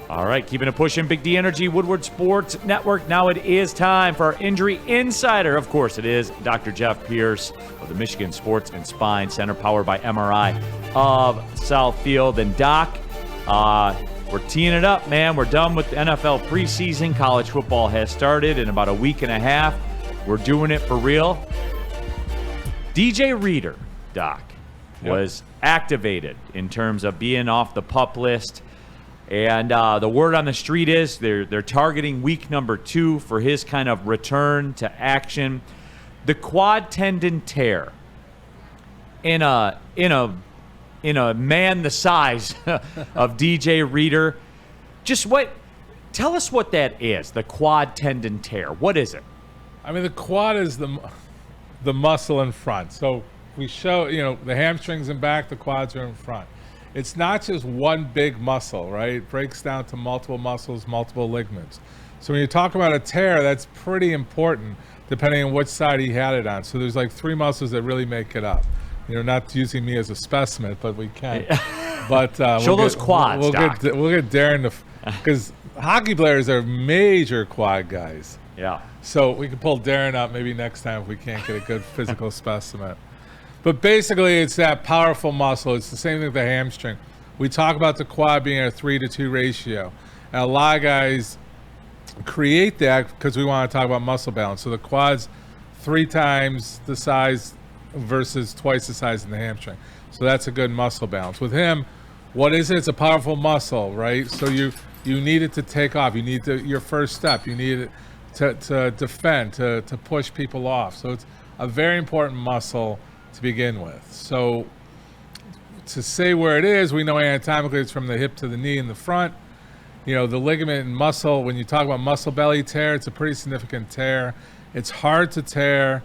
All right, keeping it pushing. Big D Energy, Woodward Sports Network. Now it is time for our Injury Insider. Of course, it is Dr. Jeff Pierce of the Michigan Sports and Spine Center, powered by Amon-Ra of Southfield. And Doc, we're teeing it up, man. We're done with the NFL preseason. College football has started in about a week and a half. We're doing it for real. DJ Reader, Doc, was activated in terms of being off the PUP list. And the word on the street is they're targeting week number 2 for his kind of return to action. The quad tendon tear in a man the size of DJ Reader. Tell us what that is, the quad tendon tear. What is it? I mean, the quad is the muscle in front. So we show, the hamstrings in back, the quads are in front. It's not just one big muscle, right? It breaks down to multiple muscles, multiple ligaments. So when you talk about a tear, that's pretty important depending on which side he had it on. So there's like 3 muscles that really make it up. Not using me as a specimen, but we can. But show those quads, we'll Doc. get Darren because hockey players are major quad guys. Yeah. So we can pull Darren up maybe next time if we can't get a good physical specimen. But basically, it's that powerful muscle. It's the same thing with the hamstring. We talk about the quad being a 3-to-2 ratio. And a lot of guys create that because we want to talk about muscle balance. So the quad's 3 times the size versus twice the size in the hamstring. So that's a good muscle balance. With him, what is it? It's a powerful muscle, right? So you need it to take off. You need your first step. You need it to defend, to push people off. So it's a very important muscle to begin with. So to say where it is, we know anatomically it's from the hip to the knee in the front. The ligament and muscle, when you talk about muscle belly tear, it's a pretty significant tear. It's hard to tear.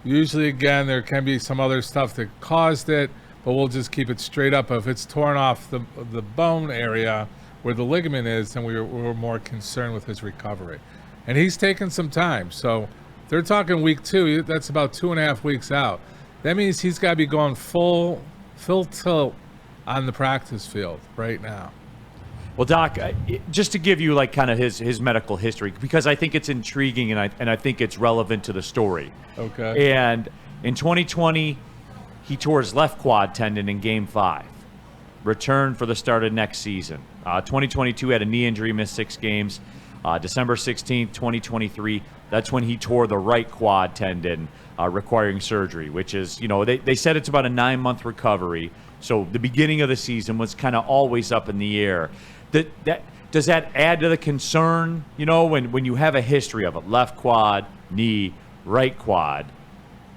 Usually, again, there can be some other stuff that caused it, but we'll just keep it straight up. If it's torn off the bone area where the ligament is, then we're more concerned with his recovery. And he's taken some time. So they're talking week 2. That's about 2.5 weeks out. That means he's got to be going full tilt on the practice field right now. Well, Doc, just to give you like kind of his medical history, because I think it's intriguing and I think it's relevant to the story. Okay. And in 2020, he tore his left quad tendon in Game 5. Returned for the start of next season. 2022 had a knee injury, missed 6 games. December 16th, 2023, that's when he tore the right quad tendon, requiring surgery, which is, they said it's about a 9-month recovery. So the beginning of the season was kind of always up in the air. Does that add to the concern, when you have a history of it, left quad, knee, right quad?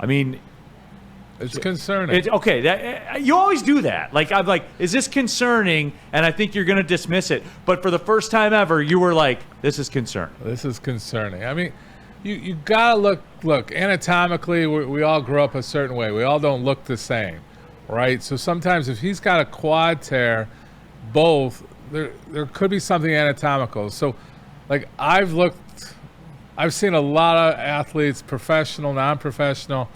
I mean, it's concerning. You always do that. Like, I'm like, is this concerning? And I think you're going to dismiss it. But for the first time ever, you were like, this is concerning. This is concerning. I mean, you got to look, anatomically, we all grow up a certain way. We all don't look the same, right? So sometimes if he's got a quad tear, there could be something anatomical. So, like, I've seen a lot of athletes, professional, non-professional.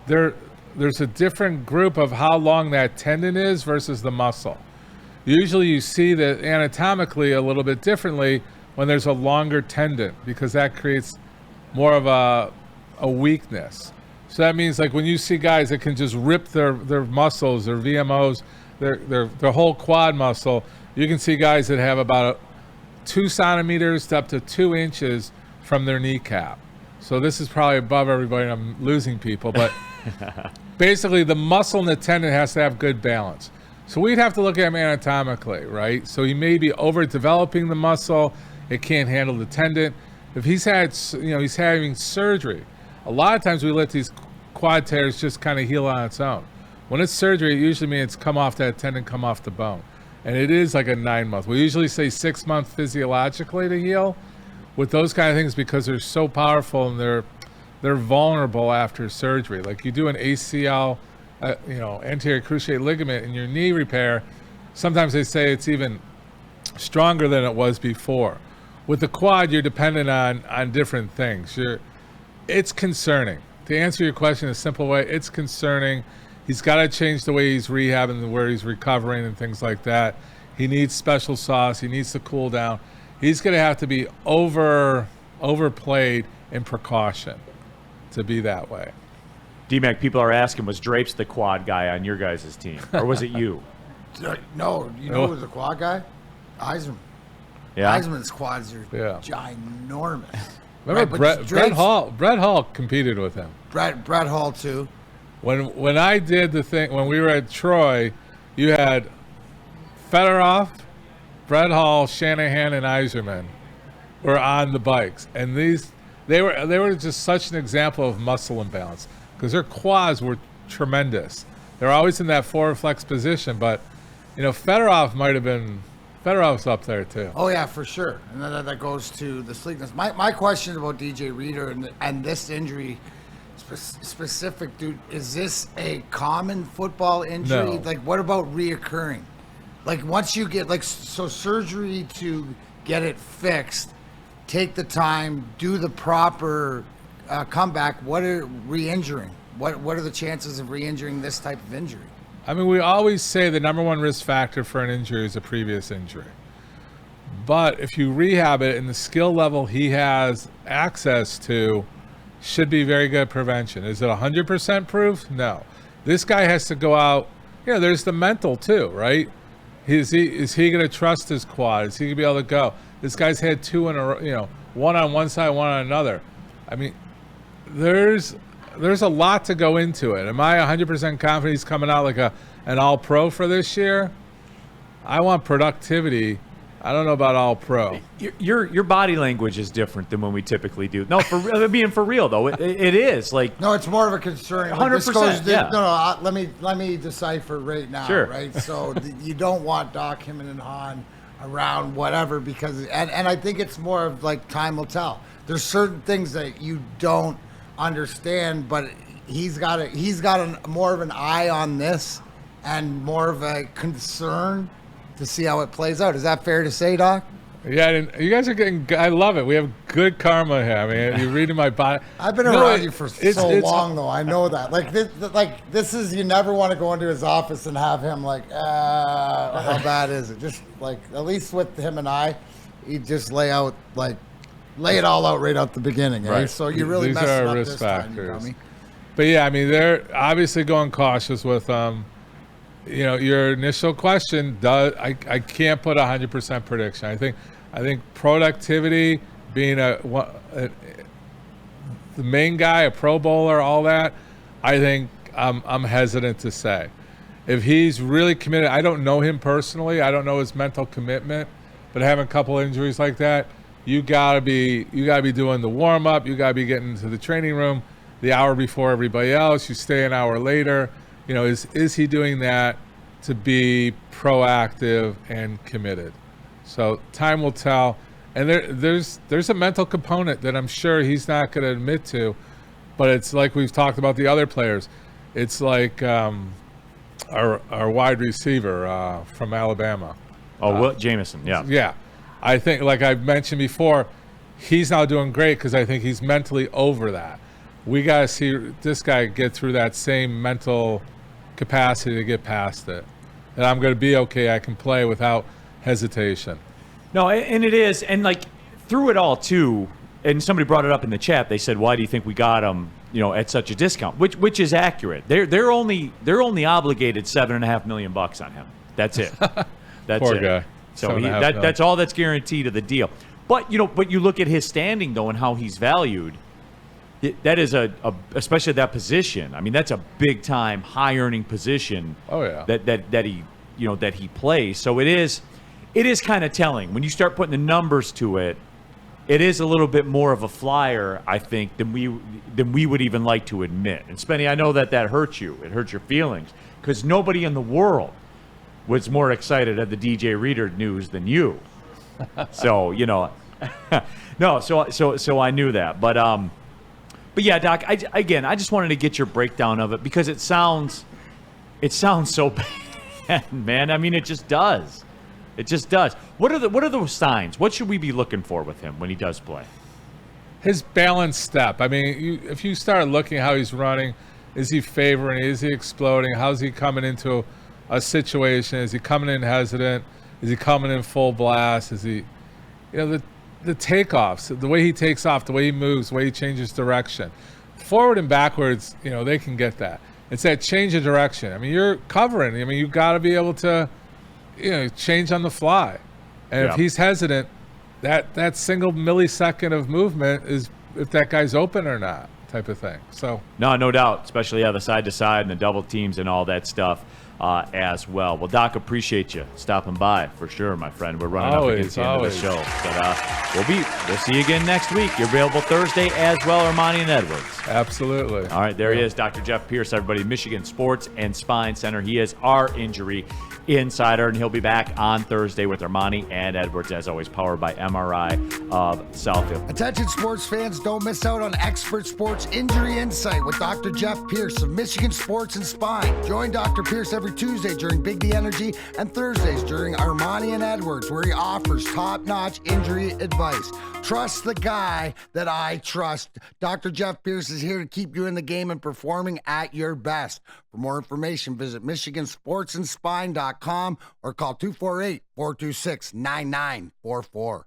There's a different group of how long that tendon is versus the muscle. Usually you see that anatomically a little bit differently when there's a longer tendon because that creates more of a weakness. So that means like when you see guys that can just rip their muscles, their VMOs, their whole quad muscle, you can see guys that have about 2 centimeters to up to 2 inches from their kneecap. So this is probably above everybody and I'm losing people, but basically the muscle and the tendon has to have good balance. So we'd have to look at him anatomically, right? So he may be overdeveloping the muscle. It can't handle the tendon. If he's having surgery, a lot of times we let these quad tears just kind of heal on its own. When it's surgery, it usually means come off that tendon, come off the bone. And it is like a 9-month. We usually say 6 months physiologically to heal with those kind of things because they're so powerful and they're vulnerable after surgery. Like you do an ACL, anterior cruciate ligament in your knee repair, sometimes they say it's even stronger than it was before. With the quad, you're dependent on different things. It's concerning. To answer your question in a simple way, it's concerning. He's got to change the way he's rehabbing and where he's recovering and things like that. He needs special sauce. He needs to cool down. He's going to have to be overplayed in precaution to be that way. D-Mac, people are asking, was Drapes the quad guy on your guys' team? Or was it you? No, you know who's the quad guy? Eisman. Yeah. Eisman's quads are ginormous. Remember Brett Hall? Brett Hall competed with him. Brett Hall too. When I did the thing, when we were at Troy, you had Fedorov, Brett Hall, Shanahan, and Yzerman were on the bikes, and they were just such an example of muscle imbalance because their quads were tremendous. They're always in that forward flex position, but Fedorov's up there too. Oh yeah, for sure, and then that goes to the sleekness. My question about DJ Reader and this injury specific, dude, is this a common football injury? No. Like, what about reoccurring? Like, once you get so surgery to get it fixed, take the time, do the proper comeback. What are re-injuring? What are the chances of re-injuring this type of injury? I mean, we always say the number one risk factor for an injury is a previous injury. But if you rehab it and the skill level he has access to should be very good prevention. Is it 100% proof? No. This guy has to go out. There's the mental too, right? Is he going to trust his quad? Is he going to be able to go? This guy's had two in a row, one on one side, one on another. I mean, there's a lot to go into it. Am I 100% confident he's coming out like an all-pro for this year? I want productivity. I don't know about all-pro. Your body language is different than when we typically do. No, for real though, it is like. No, it's more of a concern. 100%. Yeah. No. Let me decipher right now. Sure. Right. So you don't want Doc, Himon, and Han around whatever because and I think it's more of like time will tell. There's certain things that you don't understand, but he's got more of an eye on this and more of a concern to see how it plays out. Is that fair to say, Doc? Yeah, you guys are getting. I love it. We have good karma here. I mean, you're reading my body. I've been around you for so long, though. I know that. This is you never want to go into his office and have him like, how bad is it? Just like at least with him and I, he just lay it all out right out the beginning. Right. So you really these messed are it up risk this factors. time, you dummy. But yeah, I mean, they're obviously going cautious with your initial question. I can't put 100% prediction. I think productivity, being the main guy, a Pro Bowler, all that. I think I'm hesitant to say. If he's really committed, I don't know him personally. I don't know his mental commitment, but having a couple injuries like that, you gotta be doing the warm up. You gotta be getting into the training room the hour before everybody else. You stay an hour later. Is he doing that to be proactive and committed? So time will tell. And there's a mental component that I'm sure he's not going to admit to, but it's like we've talked about the other players. It's like our wide receiver from Alabama. Will Jameson, yeah. Yeah. I think, like I've mentioned before, he's now doing great because I think he's mentally over that. We got to see this guy get through that same mental capacity to get past it. And I'm going to be okay. I can play without hesitation. No, and it is. And like through it all too, and somebody brought it up in the chat. They said, why do you think we got him, at such a discount? Which is accurate. They're only obligated $7.5 million on him. That's it. That's Poor it. guy. So that's all that's guaranteed of the deal. But you look at his standing though and how he's valued. That is especially that position. I mean, that's a big time, high earning position. Oh yeah. That he plays. So it is kind of telling when you start putting the numbers to it. It is a little bit more of a flyer, I think, than we would even like to admit. And Spenny, I know that hurts you. It hurts your feelings because nobody in the world was more excited at the DJ Reader news than you. So no. So I knew that, but yeah, Doc. I just wanted to get your breakdown of it because it sounds so bad, man. I mean, it just does. It just does. What are those signs? What should we be looking for with him when he does play? His balanced step. I mean, if you start looking how he's running, is he favoring? Is he exploding? How's he coming into a situation? Is he coming in hesitant? Is he coming in full blast? Is he, the takeoffs, the way he takes off, the way he moves, the way he changes direction. Forward and backwards, they can get that. It's that change of direction. I mean, you're covering. I mean, you got to be able to, change on the fly. And if he's hesitant, that single millisecond of movement is if that guy's open or not, type of thing. So no doubt, especially the side to side and the double teams and all that stuff as well. Well, Doc, appreciate you stopping by for sure, my friend. We're running up against the end of the show, but we'll see you again next week. You're available Thursday as well, Ermanni and Edwards. Absolutely. All right, there he is, Dr. Jeff Pierce, everybody, Michigan Sports and Spine Center. He is our injury insider, and he'll be back on Thursday with Ermanni and Edwards, as always, powered by MRI of Southfield. Attention sports fans, don't miss out on expert sports injury insight with Dr. Jeff Pierce of Michigan Sports and Spine. Join Dr. Pierce every Tuesday during Big D Energy and Thursdays during Ermanni and Edwards, where he offers top-notch injury advice. Trust the guy that I trust. Dr. Jeff Pierce is here to keep you in the game and performing at your best. For more information, visit MichiganSportsandSpine.com or call 248-426-9944.